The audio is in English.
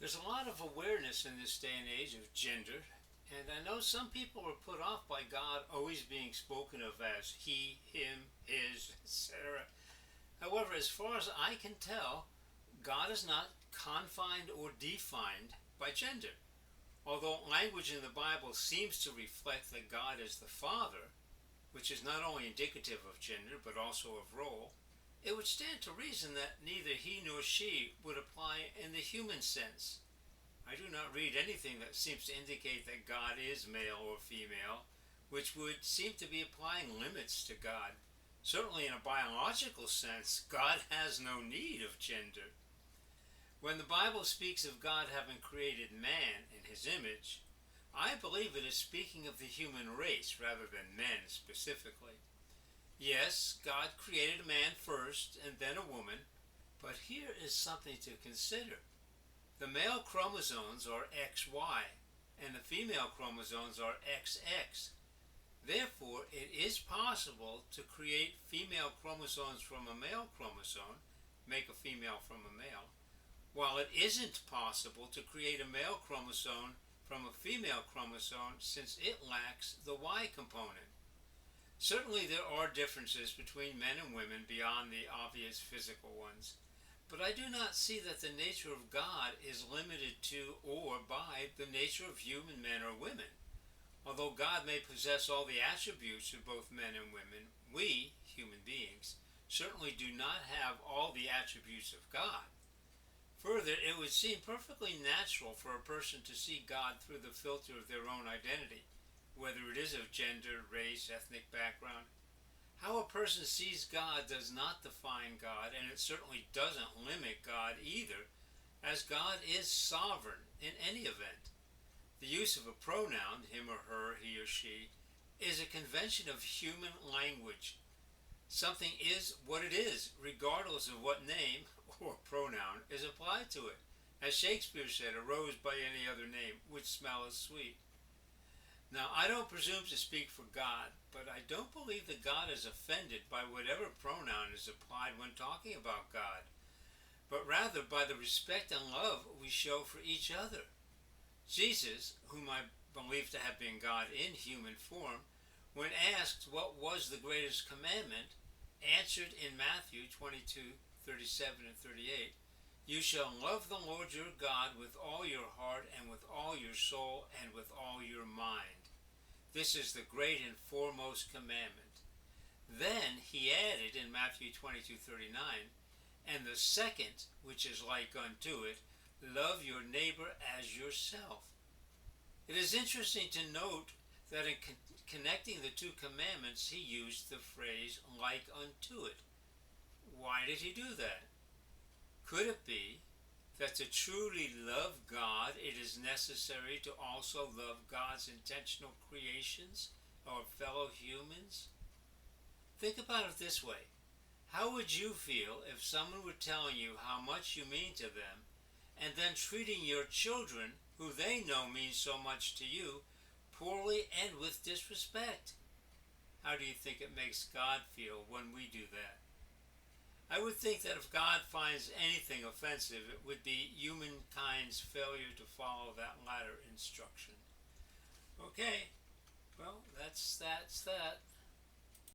There's a lot of awareness in this day and age of gender, and I know some people are put off by God always being spoken of as he, him, his, etc. However, as far as I can tell, God is not confined or defined by gender. Although language in the Bible seems to reflect that God is the Father, which is not only indicative of gender but also of role, it would stand to reason that neither he nor she would apply in the human sense. I do not read anything that seems to indicate that God is male or female, which would seem to be applying limits to God. Certainly, in a biological sense, God has no need of gender. When the Bible speaks of God having created man in his image, I believe it is speaking of the human race rather than men specifically. Yes, God created a man first and then a woman, but here is something to consider. The male chromosomes are XY and the female chromosomes are XX. Therefore, it is possible to create female chromosomes from a male chromosome, make a female from a male, while it isn't possible to create a male chromosome from a female chromosome since it lacks the Y component. Certainly there are differences between men and women beyond the obvious physical ones, but I do not see that the nature of God is limited to or by the nature of human men or women. Although God may possess all the attributes of both men and women, we, human beings, certainly do not have all the attributes of God. Further, it would seem perfectly natural for a person to see God through the filter of their own identity, whether it is of gender, race, ethnic background. How a person sees God does not define God, and it certainly doesn't limit God either, as God is sovereign in any event. The use of a pronoun, him or her, he or she, is a convention of human language. Something is what it is, regardless of what name or pronoun is applied to it. As Shakespeare said, a rose by any other name would smell as sweet. Now, I don't presume to speak for God, but I don't believe that God is offended by whatever pronoun is applied when talking about God, but rather by the respect and love we show for each other. Jesus, whom I believe to have been God in human form, when asked what was the greatest commandment, answered in Matthew 22:37 and 38, "You shall love the Lord your God with all your heart and with all your soul and with all your mind. This is the great and foremost commandment." Then he added in Matthew 22:39, "And the second, which is like unto it, love your neighbor as yourself." It is interesting to note that in connecting the two commandments, he used the phrase "like unto it." Why did he do that? Could it be that to truly love God, it is necessary to also love God's intentional creations, our fellow humans? Think about it this way. How would you feel if someone were telling you how much you mean to them, and then treating your children, who they know mean so much to you, poorly and with disrespect? How do you think it makes God feel when we do that? I would think that if God finds anything offensive, it would be humankind's failure to follow that latter instruction. Okay, well, that's that.